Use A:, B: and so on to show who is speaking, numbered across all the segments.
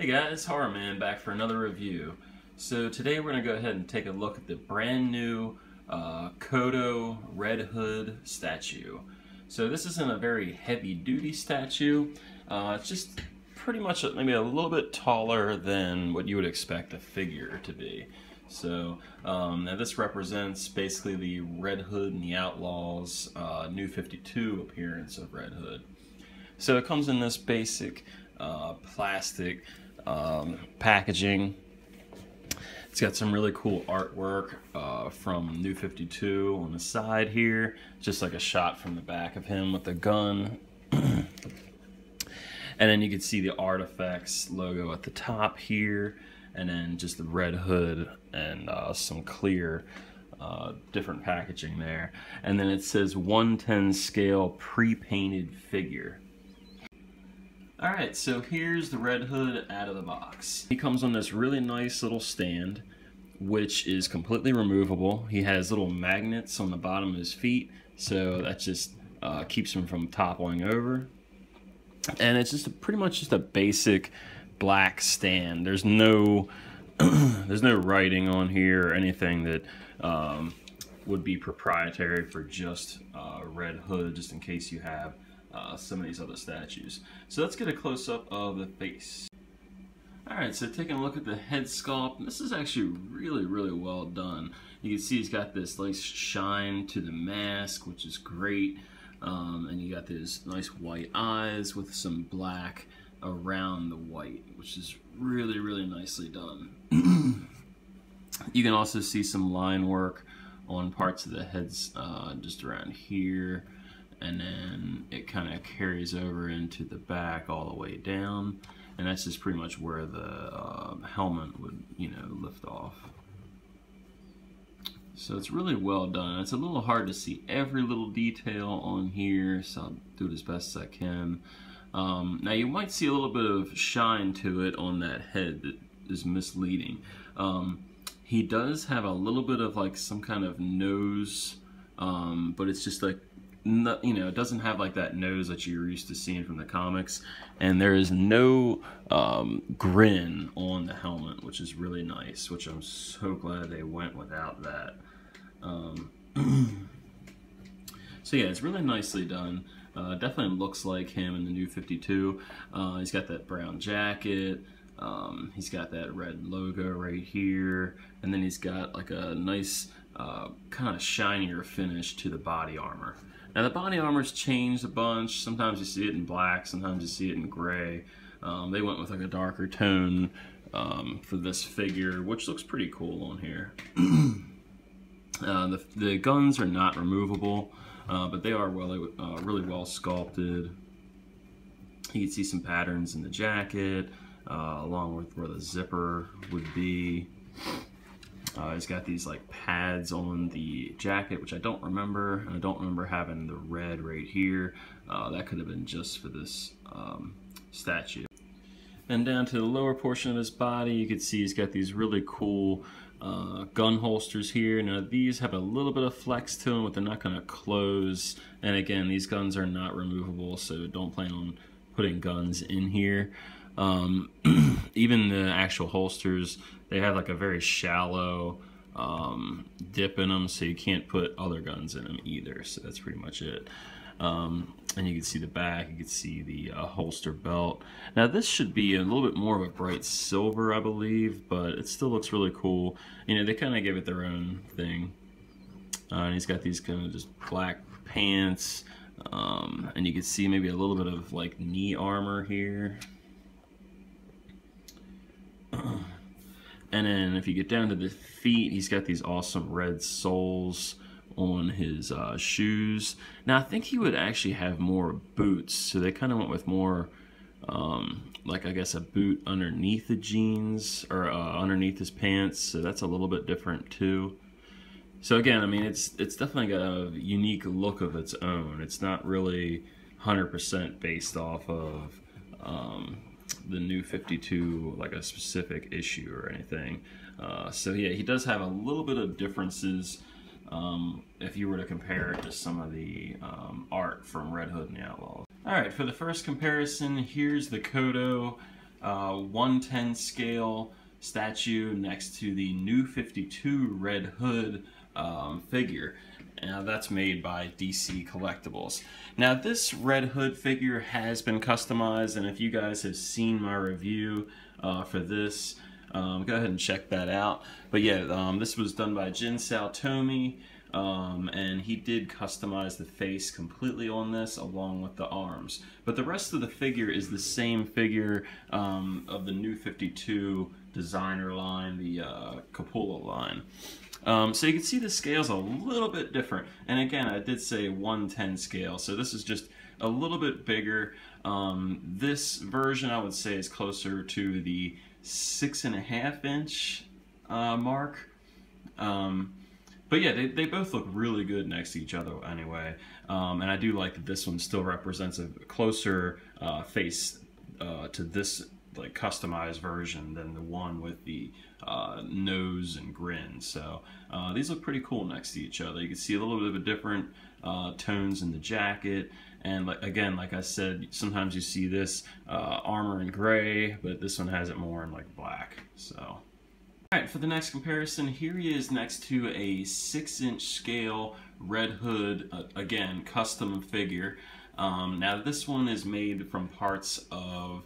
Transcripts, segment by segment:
A: Hey guys, Horror Man back for another review. So today we're going to go ahead and take a look at the brand new Koto Red Hood statue. So this isn't a very heavy duty statue, it's just pretty much maybe a little bit taller than what you would expect a figure to be. So now this represents basically the Red Hood and the Outlaws New 52 appearance of Red Hood. So it comes in this basic plastic packaging. It's got some really cool artwork from New 52 on the side here, just like a shot from the back of him with a gun. And then you can see the Artifacts logo at the top here, and then just the Red Hood and some clear different packaging there. And then it says 1/10 scale pre-painted figure. Alright, so here's the Red Hood out of the box. He comes on this really nice little stand, which is completely removable. He has little magnets on the bottom of his feet, so that just keeps him from toppling over. And it's just pretty much just a basic black stand. There's no there's no writing on here or anything that would be proprietary for just Red Hood, just in case you have some of these other statues. So let's get a close-up of the face. Alright, so taking a look at the head sculpt, this is actually really well done. You can see he's got this nice shine to the mask, which is great. And you got these nice white eyes with some black around the white, which is really nicely done. You can also see some line work on parts of the heads just around here. And then it kind of carries over into the back all the way down, and that's just pretty much where the helmet would, lift off. So it's really well done. It's a little hard to see every little detail on here, so I'll do it as best as I can. Now you might see a little bit of shine to it on that head that is misleading. He does have a little bit of like some kind of nose, but it's just like, it doesn't have like that nose that you're used to seeing from the comics, and there is no grin on the helmet, which is really nice, which I'm so glad they went without that. So yeah, it's really nicely done. Definitely looks like him in the New 52. He's got that brown jacket, he's got that red logo right here, and then he's got like a nice kind of shinier finish to the body armor. Now the body armor's changed a bunch. Sometimes you see it in black, sometimes you see it in gray. They went with like a darker tone for this figure, which looks pretty cool on here. The guns are not removable, but they are really well sculpted. You can see some patterns in the jacket, along with where the zipper would be. He's got these like pads on the jacket, which I don't remember, and I don't remember having the red right here. That could have been just for this statue. Then down to the lower portion of his body, you can see he's got these really cool gun holsters here. Now these have a little bit of flex to them, but they're not going to close. And again, these guns are not removable, so don't plan on putting guns in here. Even the actual holsters, they have like a very shallow dip in them, so you can't put other guns in them either. So that's pretty much it. And you can see the back, you can see the holster belt. Now this should be a little bit more of a bright silver, I believe, but it still looks really cool. They kind of give it their own thing. And he's got these kind of just black pants, and you can see maybe a little bit of like knee armor here. And then if you get down to the feet, he's got these awesome red soles on his shoes. Now I think he would actually have more boots, so they kind of went with more like I guess a boot underneath the jeans, or underneath his pants, so that's a little bit different too. So again, I mean, it's definitely got a unique look of its own. It's not really 100% based off of the New 52, like a specific issue or anything. So yeah, he does have a little bit of differences if you were to compare it to some of the art from Red Hood and the Outlaws. Alright, for the first comparison, here's the Koto 1/10 scale statue next to the new 52 Red Hood figure. Now that's made by DC Collectibles. Now this Red Hood figure has been customized, and if you guys have seen my review for this, go ahead and check that out. But yeah, this was done by Jin Saotomi, and he did customize the face completely on this along with the arms. But the rest of the figure is the same figure of the new 52 designer line, the Cupola line. So you can see the scale's a little bit different. And again, I did say 1/10 scale, so this is just a little bit bigger. This version I would say is closer to the 6.5 inch mark. But yeah, they both look really good next to each other anyway. And I do like that this one still represents a closer face to this like customized version than the one with the nose and grin. So these look pretty cool next to each other. You can see a little bit of a different tones in the jacket, and again, like I said, sometimes you see this armor in gray, but this one has it more in like black. So alright, for the next comparison, here he is next to a 6-inch scale Red Hood, again, custom figure. Now this one is made from parts of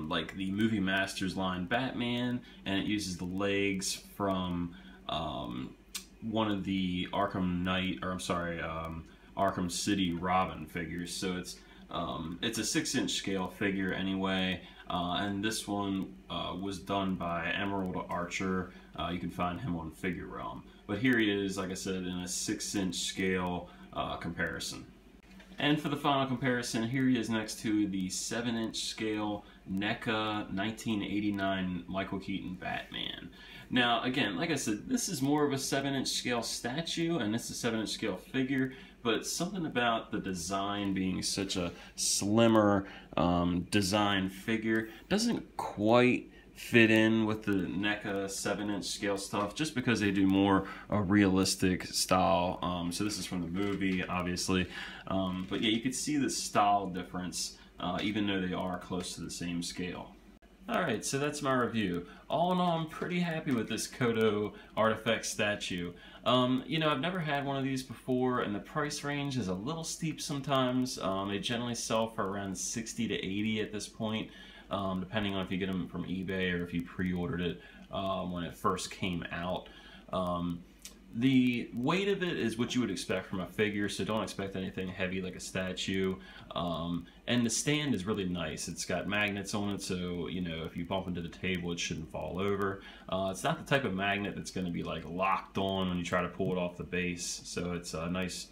A: like the Movie Masters line Batman, and it uses the legs from one of the Arkham City Robin figures. So it's a 6-inch scale figure anyway, and this one was done by Emerald Archer. You can find him on Figure Realm. But here he is, like I said, in a 6-inch scale comparison. And for the final comparison, here he is next to the 7-inch scale NECA 1989 Michael Keaton Batman. Now, again, like I said, this is more of a 7-inch scale statue, and this is a 7-inch scale figure, but something about the design being such a slimmer design figure doesn't quite fit in with the NECA 7-inch scale stuff, just because they do more a realistic style. So this is from the movie, obviously, but yeah, you could see the style difference even though they are close to the same scale. Alright, so that's my review. All in all, I'm pretty happy with this Koto artifact statue. You know, I've never had one of these before, and the price range is a little steep sometimes. They generally sell for around 60 to 80 at this point, depending on if you get them from eBay or if you pre-ordered it when it first came out. The weight of it is what you would expect from a figure, so don't expect anything heavy like a statue. And the stand is really nice. It's got magnets on it, so you know, if you bump into the table, it shouldn't fall over. It's not the type of magnet that's going to be like locked on when you try to pull it off the base, so it's a nice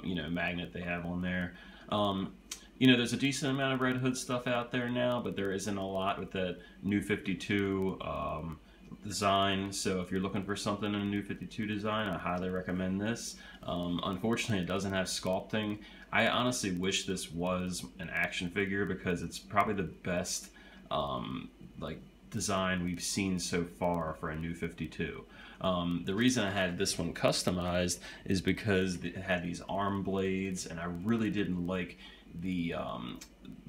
A: you know, magnet they have on there. You know, there's a decent amount of Red Hood stuff out there now, but there isn't a lot with that new 52 design. So if you're looking for something in a new 52 design, I highly recommend this. Unfortunately, it doesn't have sculpting. I honestly wish this was an action figure, because it's probably the best like design we've seen so far for a new 52. The reason I had this one customized is because it had these arm blades, and I really didn't like the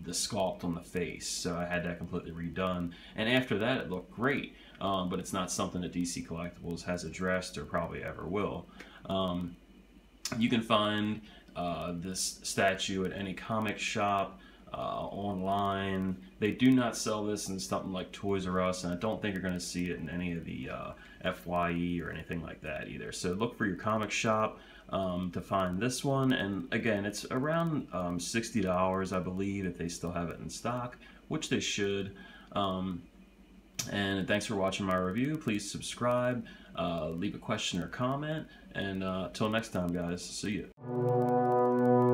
A: sculpt on the face, so I had that completely redone, and after that it looked great. But it's not something that DC Collectibles has addressed or probably ever will. You can find this statue at any comic shop, online. They do not sell this in something like Toys R Us, and I don't think you're going to see it in any of the FYE or anything like that either. So look for your comic shop to find this one, and again, it's around $60, I believe, if they still have it in stock, which they should. And thanks for watching my review. Please subscribe, leave a question or comment, and till next time, guys, see you.